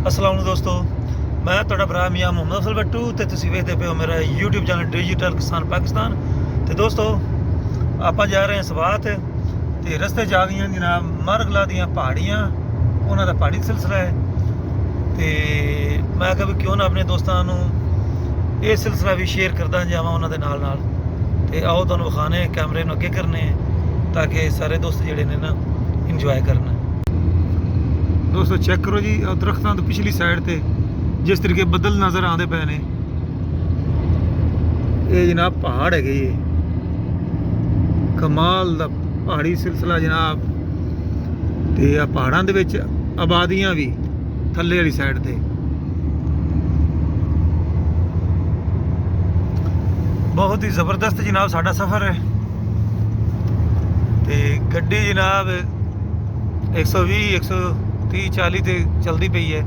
अस्सलाम वालेकुम दोस्तों, मैं ਤੁਹਾਡਾ ਭਰਾ ਮੀਆਂ ਮੁਹੰਮਦ ਅਫਜ਼ਲ ਬੱਟੂ ਤੇ ਤੁਸੀਂ ਵੇਖਦੇ ਪਏ ਹੋ ਮੇਰਾ YouTube ਚੈਨਲ ਡਿਜੀਟਲ ਕਿਸਾਨ ਪਾਕਿਸਤਾਨ। ਤੇ ਦੋਸਤੋ ਆਪਾਂ ਜਾ ਰਹੇ ਹਾਂ ਸਵਾਤ ਤੇ ਰਸਤੇ 'ਚ ਆ ਗਈਆਂ ਜਨਾਬ ਮਰਗਲਾ ਦੀਆਂ ਪਹਾੜੀਆਂ, ਉਹਨਾਂ ਦਾ ਪਹਾੜੀ ਸਿਲਸਿਲਾ ਹੈ। ਤੇ ਮੈਂ ਕਿਹਾ ਵੀ ਕਿਉਂ ਨਾ ਆਪਣੇ ਦੋਸਤਾਂ ਨੂੰ ਇਹ ਸਿਲਸਿਲਾ ਵੀ ਸ਼ੇਅਰ ਕਰਦਾ ਜਾਵਾਂ ਉਹਨਾਂ ਦੇ ਨਾਲ ਨਾਲ। ਤੇ ਆਓ ਤੁਹਾਨੂੰ ਵਿਖਾਣੇ, ਕੈਮਰੇ ਨੂੰ ਅੱਗੇ ਕਰਨੇ ਤਾਂ ਕਿ ਸਾਰੇ ਦੋਸਤ ਜਿਹੜੇ ਨੇ ਨਾ ਇੰਜੋਏ ਕਰਨ। ਦੋਸਤੋ ਚੈੱਕ ਕਰੋ ਜੀ, ਦਰਖਤਾਂ ਤੋਂ ਪਿਛਲੀ ਸਾਈਡ ਤੇ ਜਿਸ ਤਰੀਕੇ ਬੱਦਲ ਨਜ਼ਰ ਆਉਂਦੇ ਪਏ ਨੇ, ਇਹ ਜਨਾਬ ਪਹਾੜ ਹੈਗੇ ਜੀ, ਕਮਾਲ ਦਾ ਪਹਾੜੀ ਸਿਲਸਿਲਾ ਜਨਾਬ। ਤੇ ਆ ਪਹਾੜਾਂ ਦੇ ਵਿੱਚ ਆਬਾਦੀਆਂ ਵੀ ਥੱਲੇ ਵਾਲੀ ਸਾਈਡ ਤੇ। ਬਹੁਤ ਹੀ ਜ਼ਬਰਦਸਤ ਜਨਾਬ ਸਾਡਾ ਸਫ਼ਰ ਹੈ। ਤੇ ਗੱਡੀ ਜਨਾਬ 120 130 40 ਤੇ ਚਲਦੀ ਪਈ ਹੈ।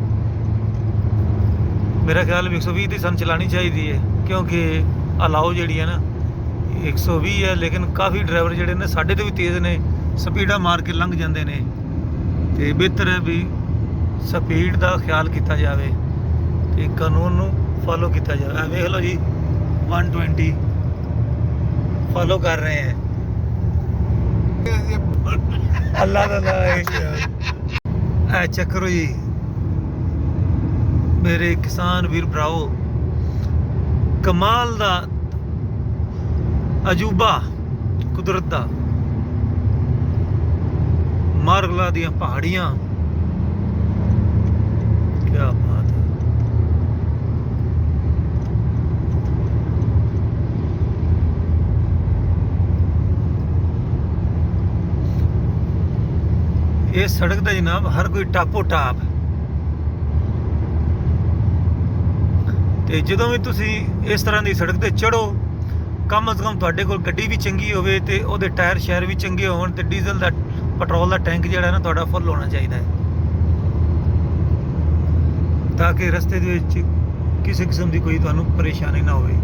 ਮੇਰਾ ਖਿਆਲ ਵੀ 120 ਦੀ ਸਾਨੂੰ ਚਲਾਉਣੀ ਚਾਹੀਦੀ ਹੈ, ਕਿਉਂਕਿ ਅਲਾਓ ਜਿਹੜੀ ਹੈ ਨਾ 120 ਹੈ। ਲੇਕਿਨ ਕਾਫੀ ਡਰਾਈਵਰ ਜਿਹੜੇ ਨੇ ਸਾਡੇ ਤੋਂ ਵੀ ਤੇਜ਼ ਨੇ, ਸਪੀਡਾਂ ਮਾਰ ਕੇ ਲੰਘ ਜਾਂਦੇ ਨੇ। ਤੇ ਬਿਹਤਰ ਹੈ ਵੀ ਸਪੀਡ ਦਾ ਖਿਆਲ ਕੀਤਾ ਜਾਵੇ ਤੇ ਕਾਨੂੰਨ ਨੂੰ ਫੋਲੋ ਕੀਤਾ ਜਾਵੇ। ਆ ਵੇਖ ਲਓ ਜੀ 120 ਫੋਲੋ ਕਰ ਰਹੇ ਹੈ। ਅੱਲਾ ਦਾ ਚੈੱਕ ਕਰੋ ਜੀ ਮੇਰੇ ਕਿਸਾਨ ਵੀਰ ਭਰਾਓ, ਕਮਾਲ ਦਾ ਅਜੂਬਾ ਕੁਦਰਤ ਦਾ, ਮਾਰਗਲਾ ਦੀਆਂ ਪਹਾੜੀਆਂ, ਕੀ ਬਾਤ ਹੈ। ਇਹ ਸੜਕ ਦਾ ਜਨਾਬ ਹਰ ਕੋਈ ਟਾਪੋ ਟਾਪ। ਤੇ ਜਦੋਂ ਵੀ ਤੁਸੀਂ ਇਸ ਤਰ੍ਹਾਂ ਦੀ ਸੜਕ ਤੇ ਚੜੋ, ਕਮ ਅਜ਼ ਕਮ ਤੁਹਾਡੇ ਕੋਲ ਗੱਡੀ ਵੀ ਚੰਗੀ ਹੋਵੇ ਤੇ ਉਹਦੇ ਟਾਇਰ ਸ਼ਾਇਰ ਵੀ ਚੰਗੇ ਹੋਣ ਤੇ ਡੀਜ਼ਲ ਦਾ ਪੈਟਰੋਲ ਦਾ ਟੈਂਕ ਜਿਹੜਾ ਨਾ ਤੁਹਾਡਾ ਫੁੱਲ ਹੋਣਾ ਚਾਹੀਦਾ ਹੈ, ਤਾਂ ਕਿ ਰਸਤੇ ਦੇ ਵਿੱਚ ਕਿਸੇ ਕਿਸਮ ਦੀ ਕੋਈ ਤੁਹਾਨੂੰ ਪਰੇਸ਼ਾਨੀ ਨਾ ਹੋਵੇ।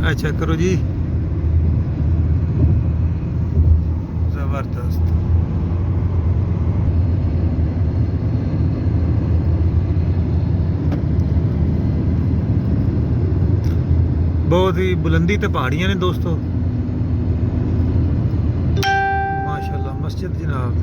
अच्छा करो जी, जबरदस्त। बहुत ही बुलंदी ते पहाड़ियां ने दोस्तों, माशाल्लाह। मस्जिद जनाब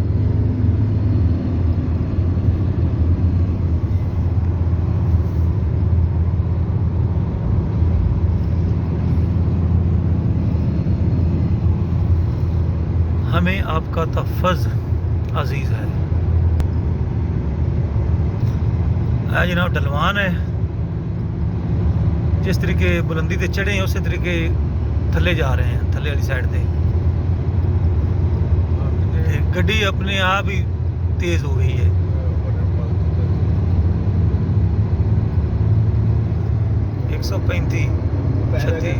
हमें आपका तहफ़्फ़ुज़ अजीज़ है। जनाब ढलवान है, जिस तरीके बुलंदी ते चढ़े हैं उसी तरीके थल्ले जा रहे हैं, थल्ले वाली साइड पे। गड्डी अपने आप ही तेज़ हो गई है। एक 135 36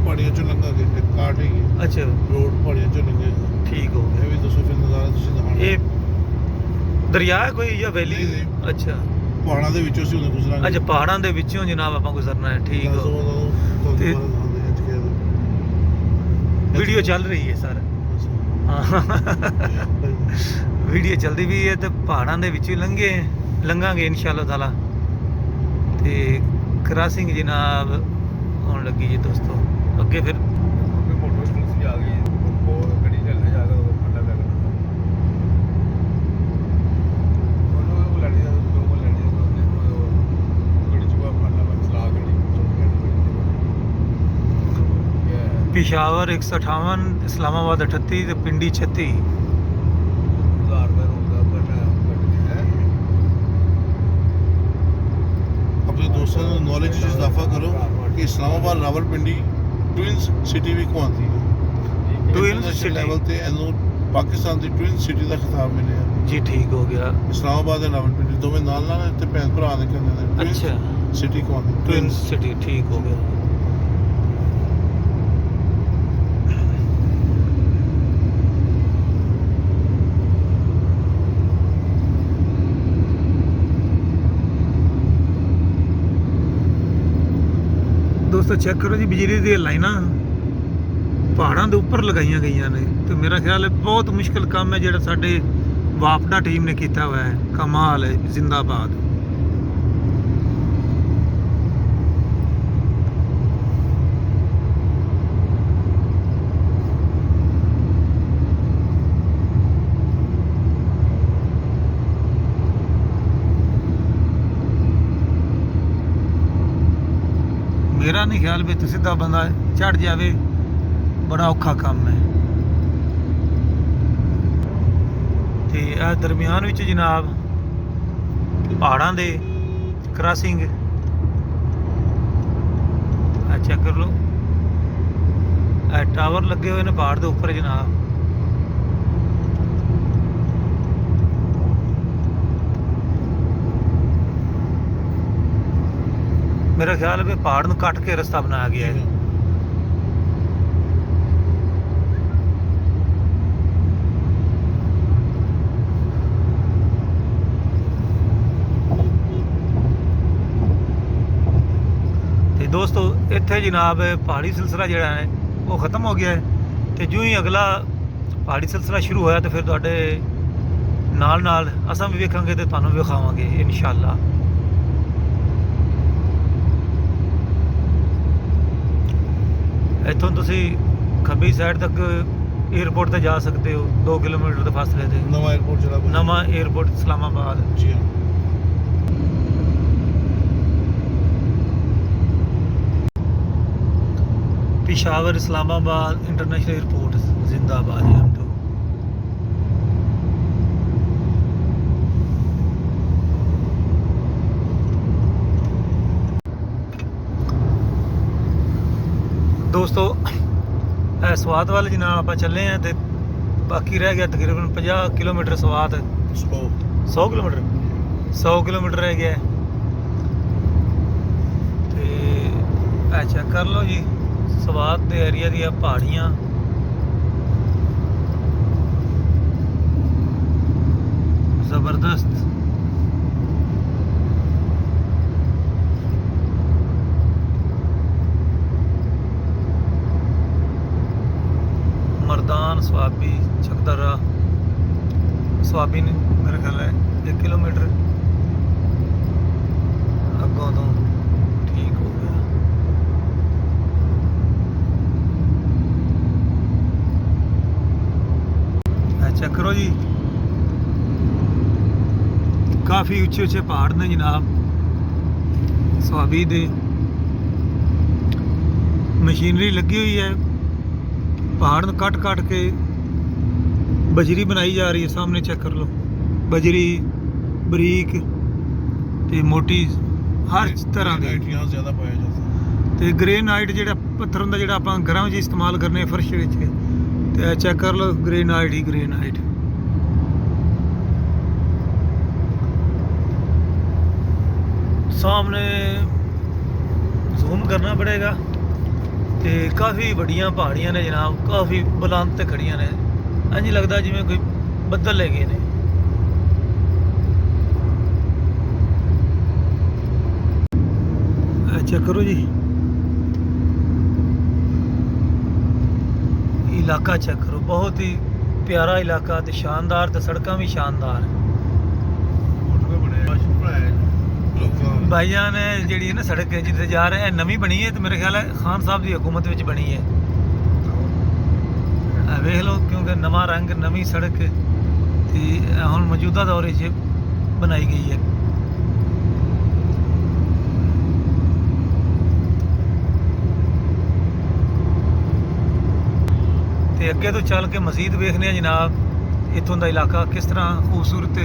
ਪਹਾੜੀਆਂ ਚੋਂ ਲੰਘਾਂਗੇ, ਇੱਕ ਕਾਟ ਹੈਗੀ। ਅੱਛਾ, ਰੋਡ ਪਹਾੜੀਆਂ ਚੋਂ ਲੰਘੇ। ਠੀਕ ਹੋ ਗਿਆ। ਇਹ ਵੀ ਦੱਸੋ ਫਿਰ ਨਜ਼ਾਰਾ ਤੁਸੀਂ ਦਿਖਾਉਣਾ। ਇਹ ਦਰਿਆ ਹੈ ਕੋਈ ਜਾਂ ਵੈਲੀ? ਅੱਛਾ, ਪਹਾੜਾਂ ਦੇ ਵਿੱਚੋਂ ਅਸੀਂ ਉਹਨੂੰ ਗੁਜ਼ਰਾਂਗੇ। ਅੱਛਾ, ਪਹਾੜਾਂ ਦੇ ਵਿੱਚੋਂ ਜਨਾਬ ਆਪਾਂ ਗੁਜ਼ਰਨਾ ਹੈ। ਠੀਕ ਹੋ। ਤੇ ਵੀਡੀਓ ਚੱਲ ਰਹੀ ਹੈ ਸਰ? ਹਾਂ, ਵੀਡੀਓ ਚੱਲਦੀ ਵੀ ਹੈ ਤੇ ਪਹਾੜਾਂ ਦੇ ਵਿੱਚੋਂ ਲੰਘਾਂਗੇ ਇਨਸ਼ਾਅੱਲਾ ਤਾਲਾ। ਤੇ ਕ੍ਰਾਸਿੰਗ ਜਨਾਬ ਹੋਣ ਲੱਗੀ ਜੀ ਦੋਸਤੋ ਅੱਗੇ। ਫਿਰ ਮੋਟਰਸਾਈਕਲ ਆ ਗਈ, ਉਹ ਗੱਡੀ ਚੱਲਣੇ ਜਾ ਕੇ ਫੱਟਾ ਪੈ ਗਿਆ। ਉਹ ਲੜੀ ਦਾ ਦੋ ਲੜੀ ਗੱਡੀ ਚੁਕਾ ਫੱਟਾ ਪੈ ਚਲਾ ਗੱਡੀ। पिशावर 158, इस्लामाबाद 38 ਤੇ ਪਿੰਡੀ 36। 1000 ਰੁਪਏ ਰੋਡ ਦਾ ਬਣਿਆ ਹੈ। ਆਪਣੇ ਦੋਸਤਾਂ ਨੂੰ ਨੌਲੇਜ 'ਚ ਇਜ਼ਾਫਾ ਕਰੋ ਕਿ ਇਸਲਾਮਾਬਾਦ ਰਾਵਲਪਿੰਡੀ ਟਵਿਨਸ ਸਿਟੀ ਵੀ ਕਹਾਉਂਦੀ ਹੈ। ਟਵਿਨਸ ਸਿਟੀ ਲੈਵਲ ਤੇ ਇਹਨੂੰ ਪਾਕਿਸਤਾਨ ਦੀ ਟਵਿਨਸ ਸਿਟੀ ਦਾ ਖਿਤਾਬ ਮਿਲਿਆ ਜੀ। ਠੀਕ ਹੋ ਗਿਆ। ਇਸਲਾਮਾਬਾਦ ਤੇ ਰਾਵਲਪਿੰਡੀ ਦੋਵੇਂ ਨਾਲ ਇੱਥੇ ਭੈਣ ਭਰਾ ਨੇ ਕਹਿੰਦੇ ਨੇ। ਅੱਛਾ, ਸਿਟੀ ਕਹਾਉਂਦੇ ਟਵਿਨਸ ਸਿਟੀ। ਠੀਕ ਹੋ ਗਿਆ। ਦੋਸਤੋ ਚੈੱਕ ਕਰੋ ਜੀ, ਬਿਜਲੀ ਦੀਆਂ ਲਾਈਨਾਂ ਪਹਾੜਾਂ ਦੇ ਉੱਪਰ ਲਗਾਈਆਂ ਗਈਆਂ ਨੇ ਤੇ ਮੇਰਾ ਖਿਆਲ ਹੈ ਬਹੁਤ ਮੁਸ਼ਕਿਲ ਕੰਮ ਹੈ ਜਿਹੜਾ ਸਾਡੇ ਵਾਪਡਾ ਟੀਮ ਨੇ ਕੀਤਾ ਹੋਇਆ ਹੈ। ਕਮਾਲ ਹੈ, ਜ਼ਿੰਦਾਬਾਦ। ਮੇਰਾ ਨਹੀਂ ਖਿਆਲ ਵੀ ਤੁਸੀਂ ਸਿੱਧਾ ਬੰਦਾ ਚੜ ਜਾਵੇ, ਬੜਾ ਔਖਾ ਕੰਮ ਹੈ। ਤੇ ਇਹ ਦਰਮਿਆਨ ਵਿੱਚ ਜਨਾਬ ਪਹਾੜਾਂ ਦੇ ਕ੍ਰਾਸਿੰਗ ਆ ਚੈੱਕ ਕਰ ਲਓ, ਇਹ ਟਾਵਰ ਲੱਗੇ ਹੋਏ ਨੇ ਪਹਾੜ ਦੇ ਉੱਪਰ ਜਨਾਬ। मेरा ख्याल है पहाड़ ਨੂੰ ਕੱਟ ਕੇ ਰਸਤਾ ਬਣਾਇਆ ਗਿਆ ਹੈ। ਤੇ ਦੋਸਤੋ ਇੱਥੇ ਜਨਾਬ ਪਹਾੜੀ ਸਿਲਸਿਲਾ ਜਿਹੜਾ ਹੈ ਉਹ ਖਤਮ ਹੋ ਗਿਆ ਹੈ ਤੇ ਜਿਉਂ ਹੀ ਅਗਲਾ ਪਹਾੜੀ ਸਿਲਸਿਲਾ ਸ਼ੁਰੂ ਹੋਇਆ ਤੇ ਫਿਰ ਤੁਹਾਡੇ ਨਾਲ ਨਾਲ ਅਸਾਂ ਵੀ ਵੇਖਾਂਗੇ ਤੇ ਤੁਹਾਨੂੰ ਵੀ ਵਿਖਾਵਾਂਗੇ ਇਨਸ਼ਾਅੱਲਾ। ਇੱਥੋਂ ਤੁਸੀਂ ਖੱਬੀ ਸਾਈਡ ਤੱਕ 에ਅਰਪੋਰਟ ਤੇ ਜਾ ਸਕਦੇ ਹੋ 2 ਕਿਲੋਮੀਟਰ ਦੇ ਫਾਸਲੇ ਤੇ। ਨਵਾਂ 에ਅਰਪੋਰਟ ਜਿਹੜਾ ਨਵਾਂ 에ਅਰਪੋਰਟ ਇਸਲਾਮਾਬਾਦ। ਜੀ ਹਾਂ। पेशावर इस्लामाबाद इंटरनेशनल एयरपोर्ट जिंदाबाद है हम तो। दोस्तों स्वात वाले जनाब आप चले हैं तो बाकी रह गया तकरीबन 50 किलोमीटर स्वात 100 किलोमीटर रह गया तो चेक कर लो जी स्वात के एरिया दी पहाड़ियाँ जबरदस्त। मरदान स्वाबी चकदरा स्वाबी ने मेरे ख्याल है 1 किलोमीटर अगों तो ठीक हो गया। चेक करो जी काफ़ी उच्चे उच्चे पहाड़ ने जनाब स्वाबी दे। मशीनरी लगी हुई है, पहाड़ कट कट के बजरी बनाई जा रही है। सामने चेक कर लो, बजरी बरीक ते मोटी हर तरह की ज़्यादा पाया जाता है। ग्रेनाइट जो पत्थर होंगे जो आप घरों में इस्तेमाल करने फर्श तो चेक कर लो ग्रेनाइट ही ग्रेनाइट। सामने जूम करना पड़ेगा तो काफ़ी बड़िया पहाड़ियाँ ने जनाब, काफ़ी बुलंद ते खड़ियाँ ने, इंज लगता जिवें कोई बदल ले गए ने। चेक करो जी इलाका चेक करो, बहुत ही प्यारा इलाका ते शानदार ते सड़कां भी शानदार। भाईजान जी है ना सड़क जिथे जा रहे हैं नवी बनी है तो मेरे ख्याल है खान साहब की हुकूमत में बनी है। वेख लो क्योंकि नवा रंग नवी सड़क हम मौजूदा दौरे च बनाई गई है। ते अगे तो चल के मजीद वेखने जनाब इतों का इलाका किस तरह खूबसूरत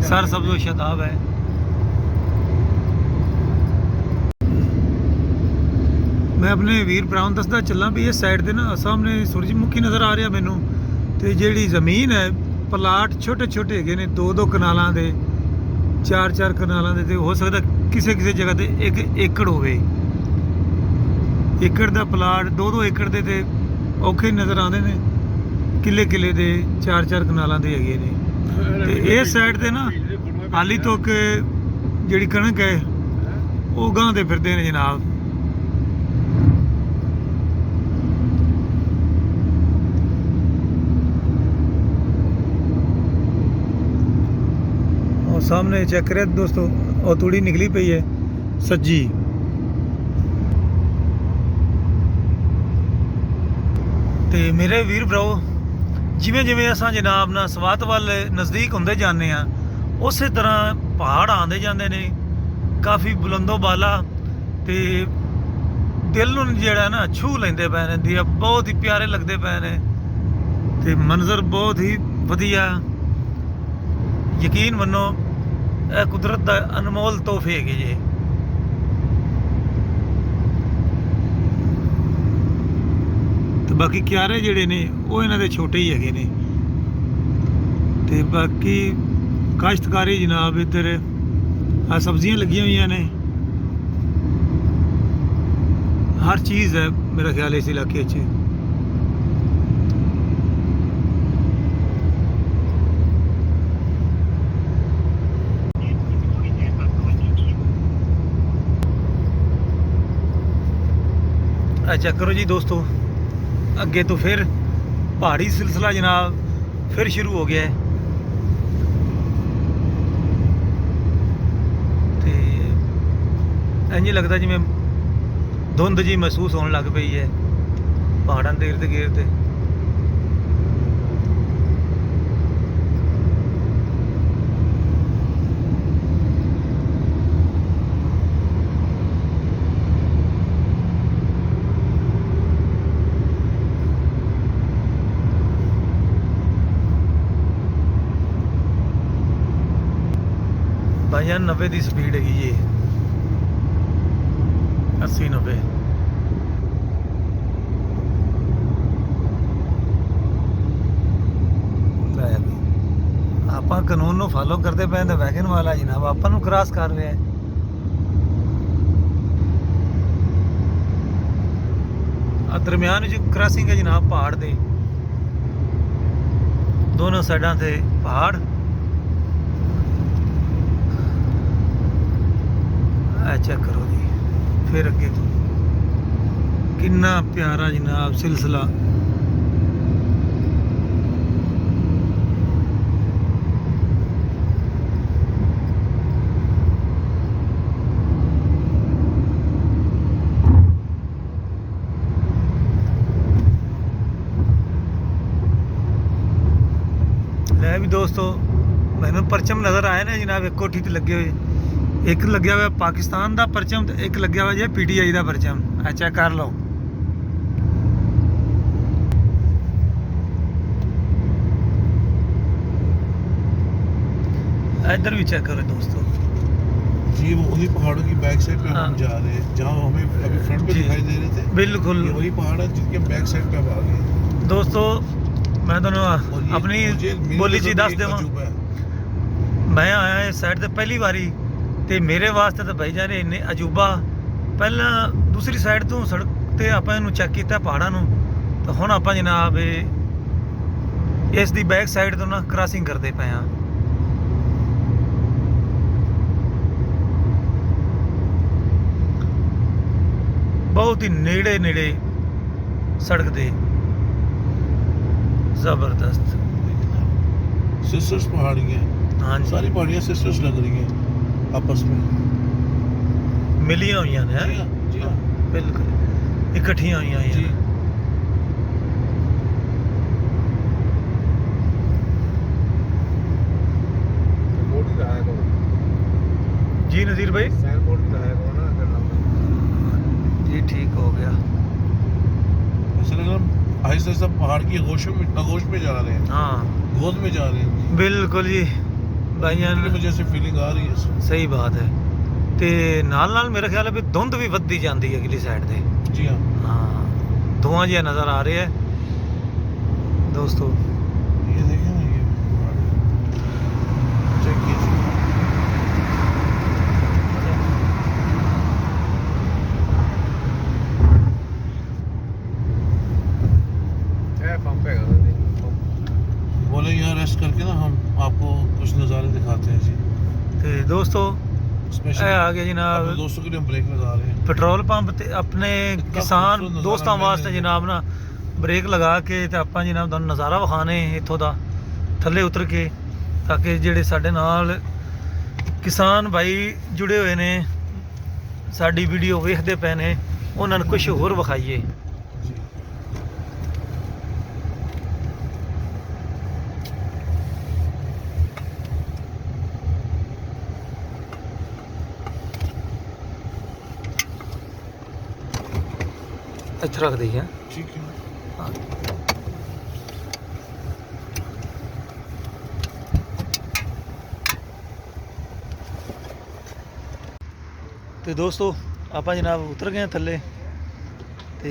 सर सब्ज़ो शादाब है। मैं अपने वीर भरावां नूं दसदा चलना भी इस साइड ते ना सामने सूरजमुखी नज़र आ रहा मैनू ते जिहड़ी ज़मीन है प्लाट छोटे छोटे है ने 2-2 कनालों के 4-4 कनालों के हो सकता किसी किसी जगह ते 1 एकड़ होवे। एकड़ का प्लाट 2-2 एकड़ के ते औखे नज़र आते हैं, किले किले के 4-4 कनालों के है ने। इस साइड ते ना हाली तक जिहड़ी कणक है वो गांदे फिरदे ने जनाब। ਸਾਹਮਣੇ ਚੈੱਕ ਕਰਿਆ ਦੋਸਤੋ, ਉਹ ਤੂੜੀ ਨਿਕਲੀ ਪਈ ਹੈ ਸੱਜੀ। ਤੇ ਮੇਰੇ ਵੀਰ ਭਰਾਓ, ਜਿਵੇਂ ਜਿਵੇਂ ਅਸਾਂ ਜਨਾਬ ਨਾ ਸਵਾਤ ਵੱਲ ਨਜ਼ਦੀਕ ਹੁੰਦੇ ਜਾਂਦੇ ਆ, ਉਸੇ ਤਰ੍ਹਾਂ ਪਹਾੜ ਆਉਂਦੇ ਜਾਂਦੇ ਨੇ ਕਾਫੀ ਬੁਲੰਦੋ ਬਾਲਾ, ਤੇ ਦਿਲ ਨੂੰ ਜਿਹੜਾ ਨਾ ਛੂਹ ਲੈਂਦੇ ਪਏ ਨੇ, ਦੀ ਬਹੁਤ ਹੀ ਪਿਆਰੇ ਲੱਗਦੇ ਪਏ ਨੇ, ਤੇ ਮੰਜ਼ਰ ਬਹੁਤ ਹੀ ਵਧੀਆ। ਯਕੀਨ ਮੰਨੋ ਇਹ ਕੁਦਰਤ ਦਾ ਅਨਮੋਲ ਤੋਹਫੇ ਹੈਗੇ ਜੇ। ਤੇ ਬਾਕੀ ਕਿਆਰੇ ਜਿਹੜੇ ਨੇ ਉਹ ਇਹਨਾਂ ਦੇ ਛੋਟੇ ਹੀ ਹੈਗੇ ਨੇ। ਤੇ ਬਾਕੀ ਕਾਸ਼ਤਕਾਰੀ ਜਨਾਬ ਇੱਧਰ ਆ ਸਬਜ਼ੀਆਂ ਲੱਗੀਆਂ ਹੋਈਆਂ ਨੇ, ਹਰ ਚੀਜ਼ ਹੈ ਮੇਰਾ ਖਿਆਲ ਇਸ ਇਲਾਕੇ 'ਚ। चेक करो जी दोस्तों, अगे तो फिर पहाड़ी सिलसिला जनाब फिर शुरू हो गया है। ते इंज लगता जिवें धुंध जी महसूस होने लग पई है पहाड़ों के इर्द गिर्द। भाईजान 90 की स्पीड हैगी जी, 80-90। आप कानून ਨੂੰ फॉलो करते पे तो वैगन वाला जनाब ਆਪਾਂ ਨੂੰ क्रॉस कर रहा है। दरम्यान जो क्रॉसिंग है जनाब पहाड़ दे दोनों साइडों से पहाड़। चेक करो जी, फिर अगे तो कितना प्यारा जनाब सिलसिला। ले भी दोस्तों, मैंने परचम नज़र आए ना जनाब, एक कोठी ते लगे हुए, एक लग्या हुआ पाकिस्तान का परचम तो एक लग्या हुआ जी PTI का परचम। चेक कर लो। इधर भी चेक करो दोस्तों जी, वो उन्हीं पहाड़ों की बैक साइड पे हम जा रहे हैं जहाँ हमें अभी फ्रंट पे दिखाई दे रहे थे। बिल्कुल ये वही पहाड़ है जिनके बैक साइड पे हम आ गए। दोस्तों मैं तुहानू अपनी बोली च दस देवां, मैं आया इस साइड से पहली बारी, ਤੇ ਮੇਰੇ ਵਾਸਤੇ ਤਾਂ ਭਾਈ ਜਾਨ ਇੰਨੇ ਅਜੂਬਾ। ਪਹਿਲਾਂ ਦੂਸਰੀ ਸਾਈਡ ਤੋਂ ਸੜਕ ਤੇ ਆਪਾਂ ਇਹਨੂੰ ਚੈੱਕ ਕੀਤਾ ਪਹਾੜਾਂ ਨੂੰ, ਤਾਂ ਹੁਣ ਆਪਾਂ ਜਨਾਬ ਇਸ ਦੀ ਬੈਕ ਸਾਈਡ ਤੋਂ ਨਾ ਕ੍ਰਾਸਿੰਗ ਕਰਦੇ ਪਏ ਆ। ਬਹੁਤ ਹੀ ਨੇੜੇ ਨੇੜੇ ਸੜਕ ਦੇ, ਜ਼ਬਰਦस्त। सिस्टर्स पहाड़ियाँ, हाँ जी, सारी पहाड़ियाँ सिस्टर्स लग रही हैं आपस में, मिलियां हुई ने। जी हाँ, जी हाँ, बिल्कुल इकट्ठियां हुई जी। जी नज़ीर भाई जी ठीक हो गया। ऐसा लग रहा हम आहिस्ता आहिस्ता पहाड़ की आगोश में जा रहे हैं, हाँ गोद में जा रहे हैं। बिल्कुल जी भाईजान, मुझे ऐसी फीलिंग आ रही है। सही बात है। ਤੇ ਨਾਲ मेरा ख्याल है भी धुंध भी ਵੱਧਦੀ ਜਾਂਦੀ है अगली साइड ਤੇ। जी हाँ, हाँ धुआं जिहा नज़र आ रहा है दोस्तों। ये देखिए ना, ये चेक कीजिए। बोले यहाँ रेस्ट करके ना हम आपको कुछ नज़ारे दिखाते हैं जी। ਤੇ ਦੋਸਤੋ स्पेशल ਇਹ ਆ ਗਿਆ ਜਨਾਬ अपने दोस्तों के लिए हम ब्रेक लगा रहे हैं। ਪੈਟਰੋਲ ਪੰਪ ਤੇ ਆਪਣੇ ਕਿਸਾਨ खूबसूरत ਦੋਸਤਾਂ नज़ारा ਵਾਸਤੇ मिल ਜਨਾਬ ਨਾ ਬ੍ਰੇਕ ਲਗਾ ਕੇ ਤੇ ਆਪਾਂ ਜਨਾਬ ਤੁਹਾਨੂੰ ਨਜ਼ਾਰਾ ਵਿਖਾਣੇ ਇੱਥੋਂ ਦਾ ਥੱਲੇ ਉਤਰ ਕੇ, ਤਾਂ ਕਿ ਜਿਹੜੇ ਸਾਡੇ ਨਾਲ ਕਿਸਾਨ ਭਾਈ ਜੁੜੇ ਹੋਏ ਨੇ, ਸਾਡੀ ਵੀਡੀਓ ਵੇਖਦੇ ਪਏ ਨੇ, ਉਹਨਾਂ ਨੂੰ ਕੁਝ ਹੋਰ ਵਿਖਾਈਏ। ਇੱਥੇ ਰੱਖ ਦਈਏ। ठीक है। ਤੇ ਦੋਸਤੋ ਆਪਾਂ ਜਨਾਬ ਉਤਰ ਗਏ ਹਾਂ ਥੱਲੇ, ਤੇ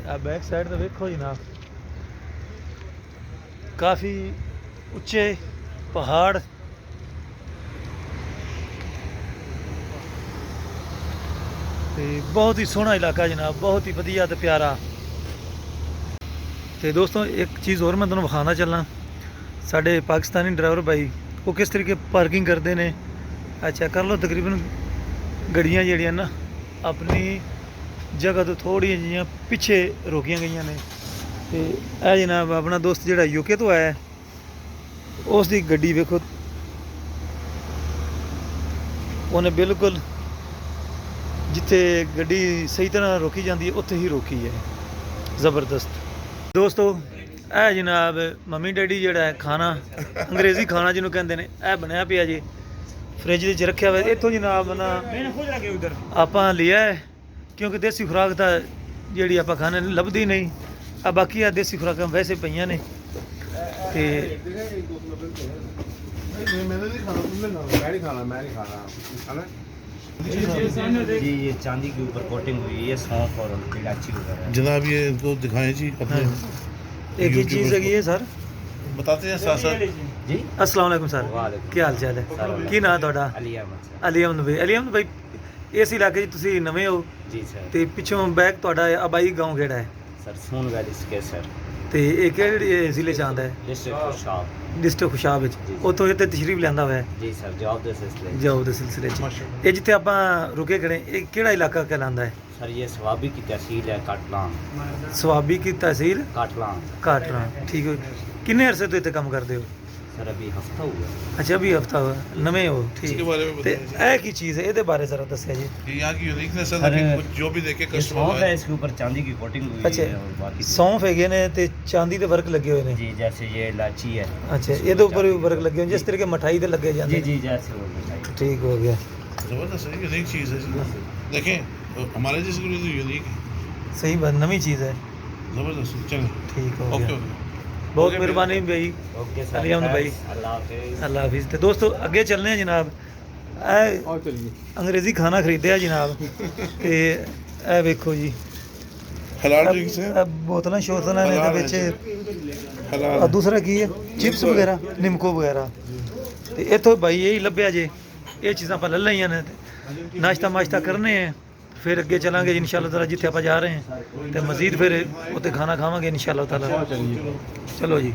ਆ ਬੈਕ ਸਾਈਡ ਤੇ ਵੇਖੋ ਜਨਾਬ, ਕਾਫੀ ਉੱਚੇ ਪਹਾੜ, ਤੇ ਬਹੁਤ ਹੀ ਸੋਹਣਾ ਇਲਾਕਾ ਜਨਾਬ, ਬਹੁਤ ਹੀ ਵਧੀਆ ਤੇ ਪਿਆਰਾ। ਤੇ ਦੋਸਤੋ ਇੱਕ ਚੀਜ਼ ਹੋਰ ਮੈਂ ਤੁਹਾਨੂੰ ਵਿਖਾਉਣਾ ਚੱਲਾਂ, ਸਾਡੇ ਪਾਕਿਸਤਾਨੀ ਡਰਾਈਵਰ ਭਾਈ ਉਹ ਕਿਸ ਤਰੀਕੇ ਪਾਰਕਿੰਗ ਕਰਦੇ ਨੇ। ਅੱਛਾ ਕਰ ਲਓ, ਤਕਰੀਬਨ ਗੱਡੀਆਂ ਜਿਹੜੀਆਂ ਨਾ ਆਪਣੀ ਜਗ੍ਹਾ ਤੋਂ ਥੋੜ੍ਹੀਆਂ ਜਿਹੀਆਂ ਪਿੱਛੇ ਰੋਕੀਆਂ ਗਈਆਂ ਨੇ। ਤੇ ਇਹ ਜਨਾਬ ਆਪਣਾ ਦੋਸਤ ਜਿਹੜਾ ਯੂਕੇ ਤੋਂ ਆਇਆ, ਉਸ ਦੀ ਗੱਡੀ ਵੇਖੋ, ਉਹਨੇ ਬਿਲਕੁਲ ਜਿੱਥੇ ਗੱਡੀ ਸਹੀ ਤਰ੍ਹਾਂ ਰੋਕੀ ਜਾਂਦੀ ਹੈ ਉੱਥੇ ਹੀ ਰੋਕੀ ਹੈ, ਜ਼ਬਰਦਸਤ। ਦੋਸਤੋ ਇਹ ਜਨਾਬ ਮੰਮੀ ਡੈਡੀ ਜਿਹੜਾ ਹੈ ਖਾਣਾ, ਅੰਗਰੇਜ਼ੀ ਖਾਣਾ ਜਿਹਨੂੰ ਕਹਿੰਦੇ ਨੇ, ਇਹ ਬਣਿਆ ਪਿਆ ਜੀ, ਫ੍ਰਿਜ ਵਿੱਚ ਰੱਖਿਆ ਹੋਇਆ। ਇੱਥੋਂ ਜਨਾਬ ਨਾ ਆਪਾਂ ਲਿਆ ਹੈ, ਕਿਉਂਕਿ ਦੇਸੀ ਖੁਰਾਕ ਤਾਂ ਜਿਹੜੀ ਆਪਾਂ ਖਾਣੇ ਨੂੰ ਲੱਭਦੀ ਨਹੀਂ, ਆ ਬਾਕੀ ਆ ਦੇਸੀ ਖੁਰਾਕਾਂ ਵੈਸੇ ਪਈਆਂ ਨੇ। ਤੇ मैंने नहीं खाना, तुमने खाना। मैं नहीं खाना, मैं नहीं खाना। खाना जी ये चांदी के ऊपर कोटिंग हुई है, ये सौंफ और इलायची वगैरह है। जनाब ये इनको दिखाएं जी अपने एक ही चीज़ है ये सर, बताते हैं साथ साथ। जी अस्सलाम वालेकुम सर, वालेकुम। ਕੀ ਹਾਲ ਚਾਲ ਹੈ? ਕੀ ਨਾਂ ਤੁਹਾਡਾ? अली अहमद सर। ਅਲੀ ਅਹਿਮਦ ਭਾਈ। ਅਲੀ ਅਹਿਮਦ ਭਾਈ ਇਸ ਇਲਾਕੇ 'ਚ ਤੁਸੀਂ ਨਵੇਂ ਹੋ, जी सर। ਤੇ ਪਿੱਛੋਂ ਬੈਕ ਤੁਹਾਡਾ ਆਬਾਈ ਗਾਉਂ ਕਿਹੜਾ ਹੈ, सर सोन वैली के सर ਤੇ ਇਹ ਕਿਹੜੇ ਜ਼ਿਲ੍ਹੇ 'ਚ ਆਉਂਦਾ ਹੈ? डिस्ट्रिक्ट खुशाब। ਡਿਸਟ੍ਰਿਕਟ ਖੁਸ਼ਾਬ ਵਿੱਚ। ਜੀ। ਉੱਥੋਂ ਇੱਥੇ ਤਸ਼ਰੀਫ ਲਿਆਂਦਾ ਹੋਇਆ ਹੈ जी सर जवाब दे सिलसिले। ਜਾਓ ਦੇ ਸਿਲਸਿਲੇ 'ਚ। ਇਹ ਜਿੱਥੇ ਆਪਾਂ ਰੁਕੇ ਖੜੇ, ਇਹ ਕਿਹੜਾ ਇਲਾਕਾ ਕਹਿਲਾਂਦਾ ਹੈ? सर ये सवाबी की तहसील है, काटलान। ਸਵਾਬੀ ਕੀ ਤਹਿਸੀਲ काटलान ਕਾਟਰਾ। ਠੀਕ ਹੈ। ਕਿੰਨੇ ਅਰਸੇ ਤੋਂ ਇੱਥੇ ਕੰਮ ਕਰਦੇ ਹੋ? सर अभी हफ्ता हुआ है। ਅੱਛਾ ਵੀ ਹਫਤਾ ਹੋਇਆ, ਨਵੇਂ ਹੋ? इसके ਠੀਕ। बारे में ਤੇ बताएं ਇਹ ਕੀ ਚੀਜ਼ ਹੈ, ਇਹਦੇ ਬਾਰੇ ਜ਼ਰਾ ਦੱਸਿਆ ਜੀ। जी। ये यहाँ की यूनिकनेस है अरे, कि कुछ जो भी देखे ये कस्टमर सौंफ है, आए। इसके ऊपर चांदी की कोटिंग हुई अच्छा, है और बाकी ਸੌਂਫ ਹੈਗੇ ਨੇ ਤੇ ਚਾਂਦੀ ਦੇ ਵਰਕ ਲੱਗੇ ਹੋਏ ਨੇ। जी जैसे ये इलायची है। ਅੱਛਾ ਇਹਦੇ ਉੱਪਰ ਵੀ ਵਰਕ ਲੱਗੇ ਹੋਏ, ਜਿਸ ਤਰੀਕੇ ਮਠਾਈ ਦੇ ਲੱਗੇ ਜਾਂਦੇ जी ਨੇ। जी जैसे वो मिठाई। ਠੀਕ ਹੋ ਗਿਆ, जबरदस्त है, यूनिक चीज़ है जी। देखें तो हमारे जैसे के लिए तो यूनिक है, ਸਹੀ ਬਾਤ, ਨਵੀਂ ਚੀਜ਼ ਹੈ। जबरदस्त है। चलें ਠੀਕ ਹੋ ओके ਗਿਆ, ओके। ਬਹੁਤ ਮਿਹਰਬਾਨੀ ਭਾਈ। Okay sir. अली अहमद भाई। अल्लाह हाफिज़। ਅੱਲਾ ਹਾਫਿਜ਼। ਤੇ ਦੋਸਤੋ ਅੱਗੇ ਚੱਲਨੇ ਆ ਜਨਾਬ, ਇਹ और चलिए ਅੰਗਰੇਜ਼ੀ ਖਾਣਾ ਖਰੀਦਿਆ ਜਨਾਬ, ਤੇ ਇਹ ਵੇਖੋ ਜੀ, हलाल ड्रिंक्स है। ਇਹ ਬੋਤਲਾਂ ਸ਼ੋਤਲਾਂ ਨੇ ਇਹਦੇ ਵਿੱਚ। हलाल ਆ ਦੂਸਰਾ ਕੀ ਹੈ? ਚਿਪਸ ਵਗੈਰਾ, ਨਿੰਮਕੋ ਵਗੈਰਾ। ਤੇ ਇੱਥੋਂ ਭਾਈ ਇਹੀ ਲੱਭਿਆ ਜੇ, ਇਹ ਚੀਜ਼ਾਂ ਆਪਾਂ ਲੈ ਲਈਆਂ ਨੇ, ਤੇ ਨਾਸ਼ਤਾ ਮਾਸ਼ਤਾ ਕਰਨੇ ਆ, ਫਿਰ ਅੱਗੇ ਚਲਾਂਗੇ ਇਨਸ਼ਾਅੱਲਾ ਤਾਲਾ ਜਿੱਥੇ ਆਪਾਂ ਜਾ ਰਹੇ ਹਾਂ, ਤੇ ਮਜ਼ੀਦ ਫਿਰ ਉੱਥੇ ਖਾਣਾ ਖਾਵਾਂਗੇ ਇਨਸ਼ਾਅੱਲਾ ਤਾਲਾ। ਚਲੋ ਜੀ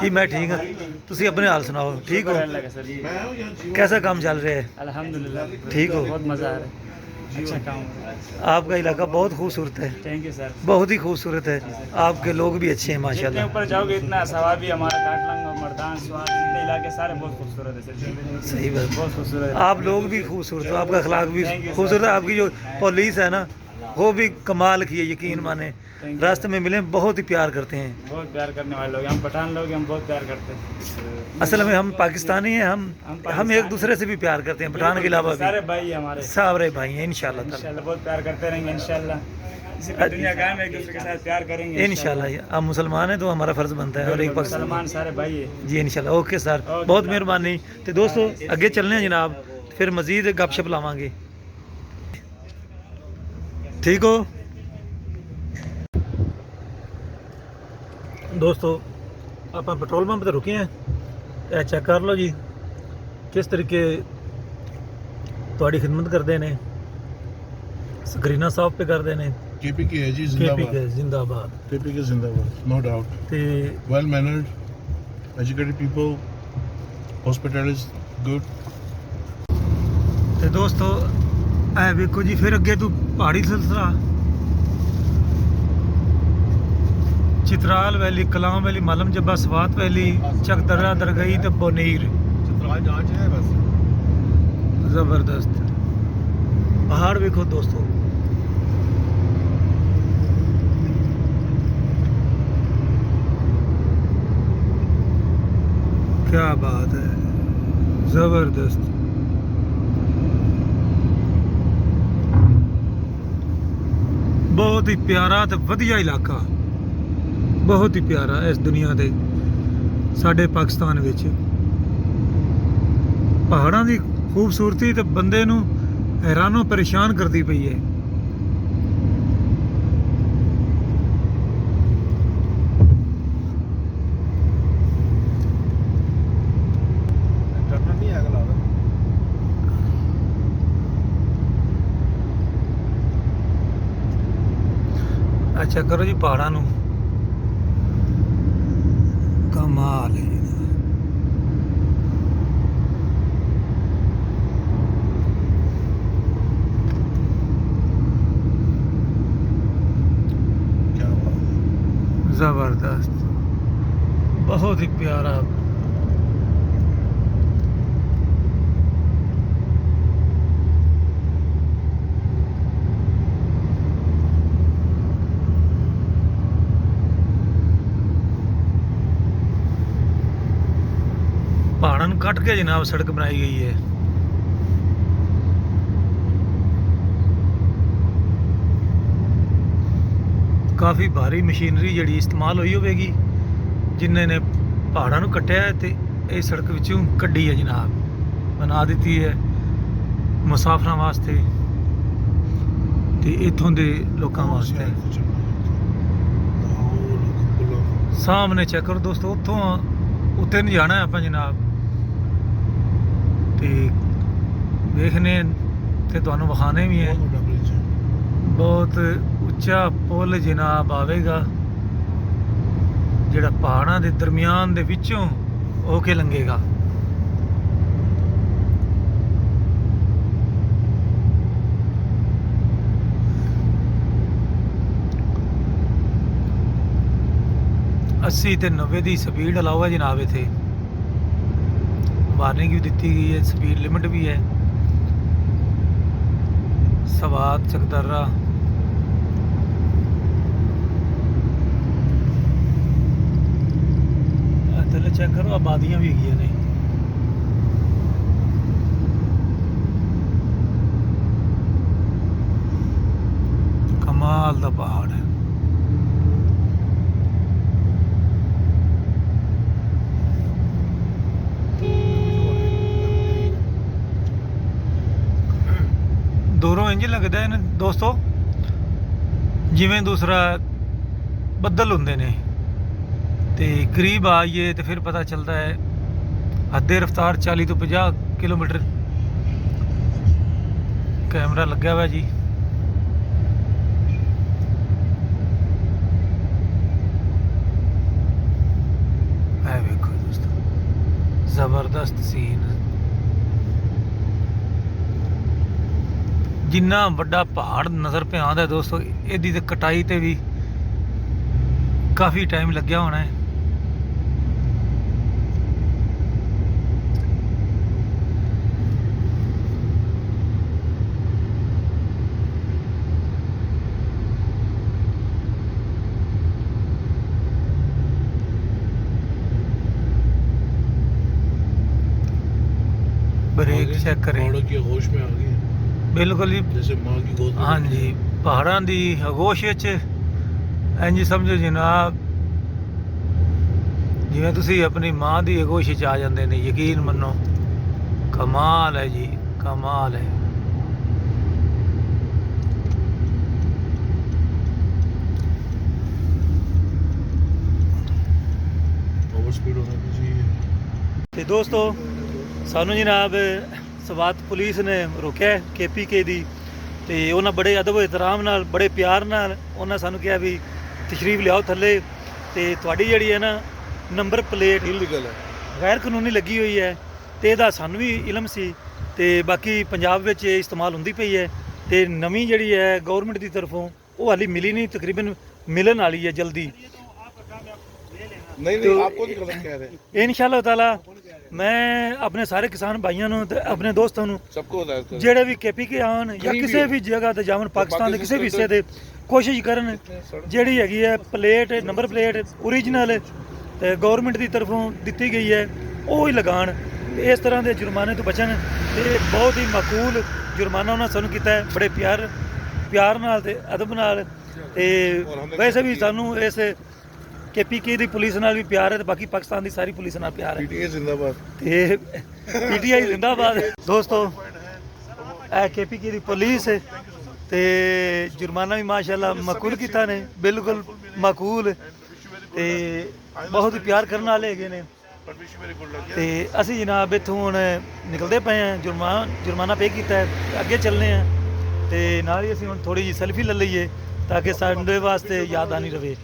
ਜੀ, ਮੈਂ ਠੀਕ ਹਾਂ, ਤੁਸੀਂ ਆਪਣੇ ਹਾਲ ਸੁਣਾਓ? ठीक हो? सर जी कैसा काम चल रहा है? अल्हम्दुलिल्लाह ठीक हो? बहुत मज़ा आ रहा है। अच्छा काम हो रहा है। आपका इलाका बहुत खूबसूरत है, थैंक यू सर। बहुत ही खूबसूरत है, आपके लोग भी अच्छे हैं जितने माशाल्लाह। ऊपर जाओगे इतना सवाबी, हमारा काटलंग और मर्दान स्वाद जितने इलाके सारे बहुत खूबसूरत है सर। सही बात। बहुत खूबसूरत है। आप लोग भी खूबसूरत हो, आपका अखलाक भी Thank you, खूबसूरत sir। है, आपकी जो पुलिस है ना वो भी कमाल की है, यकीन माने। Thank you। रास्ते में मिले बहुत ही प्यार करते हैं। बहुत प्यार करने वाले लोग हैं। हम पठान लोग हैं, हम बहुत प्यार करते हैं। असल में हम पाकिस्तानी हैं, हम एक दूसरे से भी प्यार करते हैं, पठान के अलावा सारे भी भाई हैं हमारे। सारे भाई हैं इंशाल्लाह ताला। इंशाल्लाह बहुत प्यार करते रहेंगे इंशाल्लाह। इसी पर दुनिया कायम है, एक दूसरे के साथ प्यार करेंगे इंशाल्लाह। आप मुसलमान हैं तो हमारा फर्ज बनता है, और एक पाकिस्तान मुसलमान सारे भाई है। जी इंशाल्लाह। ओके सर, ओके, बहुत सर। मिहरबानी। तो दोस्तों अगे चलने हैं जनाब, फिर मजीद गपशप लावांगे। ठीक हो ਦੋਸਤੋ, ਆਪਾਂ ਪੈਟਰੋਲ ਪੰਪ ਤੇ ਰੁਕੇ ਆ, ਇਹ ਚੈੱਕ ਕਰ ਲਓ ਜੀ ਕਿਸ ਤਰੀਕੇ ਤੁਹਾਡੀ ਖਿਦਮਤ ਕਰਦੇ ਨੇ, ਸਕਰੀਨਾਂ ਸਾਫ਼ पे ਕਰਦੇ ਨੇ। केपी की है जी, केपी के जिंदाबाद। जिंदाबाद। केपी के जिंदाबाद, नो डाउट। ਤੇ well mannered, educated people, hospital is good. ਤੇ ਦੋਸਤੋ ਇਹ ਵੇਖੋ ਜੀ, ਫਿਰ ਅੱਗੇ ਤੋਂ ਪਹਾੜੀ ਸਿਲਸਿਲਾ, चित्राल वैली, कलाम वैली, मालम जब्बा, सवात वैली, चक दर्रा, दरगई ते बोनीर। जांच है बस। जबरदस्त पहाड़ देखो दोस्तों, क्या बात है, जबरदस्त। बहुत ही प्यारा ਤੇ ਵਧੀਆ ਇਲਾਕਾ, ਬਹੁਤ ਹੀ ਪਿਆਰਾ ਇਸ ਦੁਨੀਆ ਦੇ ਸਾਡੇ ਪਾਕਿਸਤਾਨ ਵਿੱਚ। ਪਹਾੜਾਂ ਦੀ ਖੂਬਸੂਰਤੀ ਤੇ ਬੰਦੇ ਨੂੰ ਹੈਰਾਨੋ ਪਰੇਸ਼ਾਨ ਕਰਦੀ ਪਈ ਹੈ। डरना नहीं है अगला। ਅੱਛਾ ਕਰੋ ਜੀ ਪਹਾੜਾਂ ਨੂੰ, ਕਮਾਲ ਹੈ ਜੀ। क्या बात है। जबरदस्त, बहुत ही प्यारा। पहाड़ों ਨੂੰ ਕੱਟ ਕੇ ਜਨਾਬ ਸੜਕ ਬਣਾਈ ਗਈ ਹੈ। ਕਾਫੀ ਭਾਰੀ ਮਸ਼ੀਨਰੀ ਜਿਹੜੀ ਇਸਤੇਮਾਲ ਹੋਈ ਹੋਵੇਗੀ, ਜਿਨ੍ਹਾਂ ਨੇ ਪਹਾੜਾਂ ਨੂੰ ਕੱਟਿਆ ਹੈ ਤੇ ਇਹ ਸੜਕ ਵਿੱਚੋਂ ਕੱਢੀ ਹੈ ਜਨਾਬ, ਬਣਾ ਦਿੱਤੀ ਹੈ ਮੁਸਾਫਰਾਂ ਵਾਸਤੇ ਤੇ ਇੱਥੋਂ ਦੇ ਲੋਕਾਂ ਵਾਸਤੇ। ਸਾਹਮਣੇ ਚੈੱਕ ਕਰੋ ਦੋਸਤੋ, ਉੱਥੋਂ ਉੱਤੇ ਨਹੀਂ ਜਾਣਾ ਆਪਾਂ ਜਨਾਬ, ਤੇ ਵੇਖਨੇ ਤੇ ਤੁਹਾਨੂੰ ਵਿਖਾਣੇ ਵੀ ਹੈ। ਬਹੁਤ ਉੱਚਾ ਪੁੱਲ ਜਨਾਬ ਆਵੇਗਾ, ਜਿਹੜਾ ਪਹਾੜਾਂ ਦੇ ਦਰਮਿਆਨ ਦੇ ਵਿੱਚੋਂ ਹੋ ਕੇ ਲੰਘੇਗਾ। अस्सी ਤੇ 90 ਦੀ ਸਪੀਡ ਅਲਾਉ ਹੈ ਜਨਾਬ, ਇੱਥੇ ਵਾਰਨਿੰਗ ਵੀ ਦਿੱਤੀ ਗਈ ਹੈ, ਸਪੀਡ ਲਿਮਿਟ ਵੀ ਹੈ। ਸਵਾਤ ਚਕਦਰਾ ਥੱਲੇ ਚੈੱਕ ਕਰੋ, ਆਬਾਦੀਆਂ ਵੀ ਹੈਗੀਆਂ ਨੇ। ਕਮਾਲ ਦਾ ਪਹਾੜ ਹੈ। ਦੂਰੋਂ ਇੰਜ ਲੱਗਦਾ ਹੈ ਦੋਸਤੋ ਜਿਵੇਂ ਦੂਸਰਾ ਬੱਦਲ ਹੁੰਦੇ ਨੇ, ਤੇ ਕਰੀਬ ਆਈਏ ਤੇ ਫਿਰ ਪਤਾ ਚੱਲਦਾ ਹੈ ਹੱਦੇ ਰਫ਼ਤਾਰ 40 ਤੋਂ 50 ਕਿਲੋਮੀਟਰ। ਕੈਮਰਾ ਲੱਗਿਆ ਹੋਇਆ ਜੀ। ਇਹ ਵੇਖੋ ਦੋਸਤੋ, ਜ਼ਬਰਦਸਤ ਸੀਨ। ਜਿੰਨਾ ਵੱਡਾ ਪਹਾੜ ਨਜ਼ਰ ਪਿਆ ਆਉਂਦਾ ਦੋਸਤੋ, ਇਹਦੀ ਤੇ ਕਟਾਈ ਤੇ ਵੀ ਕਾਫੀ ਟਾਈਮ ਲੱਗਿਆ ਹੋਣਾ ਹੈ। ब्रेक चेक करें। पहाड़ों की आगोश में आ गई है, बिल्कुल जी, जैसे माँ की गोद में। हाँ जी, पहाड़ों की आगोश इंज समझो जनाब जिवें तुसी अपनी माँ की आगोश आ जाते ने, यकीन मनो। कमाल है जी, कमाल है। ओवर स्पीड होना भी चाहिए। ਤੇ ਦੋਸਤੋ ਸਾਨੂੰ ਜਨਾਬ ਸਵਾਤ ਪੁਲਿਸ ਨੇ ਰੋਕਿਆ KPK ਦੀ, ਤੇ ਉਹਨਾਂ ਬੜੇ ਅਦਬ ਇਤਰਾਮ ਨਾਲ, ਬੜੇ ਪਿਆਰ ਨਾਲ ਉਹਨਾਂ ਸਾਨੂੰ ਕਿਹਾ ਵੀ ਤਸ਼ਰੀਫ ਲਿਆਓ ਥੱਲੇ, ਤੇ ਤੁਹਾਡੀ ਜਿਹੜੀ ਹੈ ਨਾ ਨੰਬਰ ਪਲੇਟ इलीगल है। ਗੈਰ ਕਾਨੂੰਨੀ ਲੱਗੀ ਹੋਈ ਹੈ, ਤੇ ਇਹਦਾ ਸਾਨੂੰ ਵੀ ਇਲਮ ਸੀ, ਤੇ ਬਾਕੀ ਪੰਜਾਬ ਵਿੱਚ ਇਹ ਇਸਤੇਮਾਲ ਹੁੰਦੀ ਪਈ ਹੈ, ਤੇ ਨਵੀਂ ਜਿਹੜੀ ਹੈ ਗਵਰਨਮੈਂਟ ਦੀ ਤਰਫੋਂ ਉਹ ਹਾਲੀ ਮਿਲੀ ਨਹੀਂ, ਤਕਰੀਬਨ ਮਿਲਣ ਵਾਲੀ ਹੈ ਜਲਦੀ। नहीं नहीं, आपको नहीं गलत कह रहे। इंशाअल्लाह ताला ਮੈਂ ਆਪਣੇ ਸਾਰੇ ਕਿਸਾਨ ਭਾਈਆਂ ਨੂੰ ਤੇ ਆਪਣੇ ਦੋਸਤਾਂ ਨੂੰ सबको हदायत करें ਜਿਹੜੇ ਵੀ KPK ਆਉਣ ਜਾਂ ਕहीं ਵੀ ਕਿਸੇ ਹੋ। ਵੀ ਜਗ੍ਹਾ ਤੇ ਜਾਵਣ ਪਾਕਿਸਤਾਨ ਦੇ ਕਿਸੇ ਵੀ ਹਿੱਸੇ ਤੇ ਕੋਸ਼ਿਸ਼ ਕਰਨ ਜਿਹੜੀ ਹੈਗੀ ਹੈ ਪਲੇਟ ਨੰਬਰ ਪਲੇਟ ਓਰੀਜਨਲ ਤੇ ਗਵਰਨਮੈਂਟ ਦੀ ਤਰਫੋਂ ਦਿੱਤੀ ਗਈ ਹੈ ਉਹ ਹੀ ਲਗਾਉਣ ਤੇ ਇਸ ਤਰ੍ਹਾਂ ਦੇ ਜੁਰਮਾਨੇ ਤੋਂ ਬਚਣ ਤੇ ਬਹੁਤ ਹੀ ਮਾਕੂਲ ਜੁਰਮਾਨਾ ਉਹਨਾਂ ਸਾਨੂੰ ਕੀਤਾ ਹੈ ਬੜੇ ਪਿਆਰ ਨਾਲ ਤੇ ਅਦਬ ਨਾਲ ਤੇ ਵੈਸੇ ਵੀ ਸਾਨੂੰ ਇਸ KPK ਦੀ ਪੁਲਿਸ ਨਾਲ ਵੀ ਪਿਆਰ ਹੈ ਤੇ ਬਾਕੀ ਪਾਕਿਸਤਾਨ ਦੀ ਸਾਰੀ ਪੁਲਿਸ ਨਾਲ ਪਿਆਰ ਹੈ PTA जिंदाबाद ਤੇ PTI ਜ਼ਿੰਦਾਬਾਦ ਦੋਸਤੋ ਇਹ KPK ਦੀ ਪੁਲਿਸ ਹੈ ਤੇ ਜੁਰਮਾਨਾ ਵੀ ਮਾਸ਼ਾਅੱਲਾ ਮਾਕੂਲ ਕੀਤਾ ਨੇ ਬਿਲਕੁਲ ਮਾਕੂਲ ਤੇ ਬਹੁਤ ਹੀ ਪਿਆਰ ਕਰਨ ਵਾਲੇ ਹੈਗੇ ਨੇ ਤੇ ਅਸੀਂ ਜਨਾਬ ਇੱਥੋਂ ਹੁਣ ਨਿਕਲਦੇ ਪਏ ਹਾਂ ਜੁਰਮਾਨਾ ਪੇ ਕੀਤਾ ਹੈ ਅੱਗੇ ਚੱਲਨੇ ਆ ਤੇ ਨਾਲ ਹੀ ਅਸੀਂ ਹੁਣ ਥੋੜੀ ਜਿਹੀ ਸੈਲਫੀ ਲੈ ਲਈਏ ਤਾਂ ਕਿ ਸਾਡੇ ਵਾਸਤੇ ਯਾਦ ਆਣੀ ਰਵੇ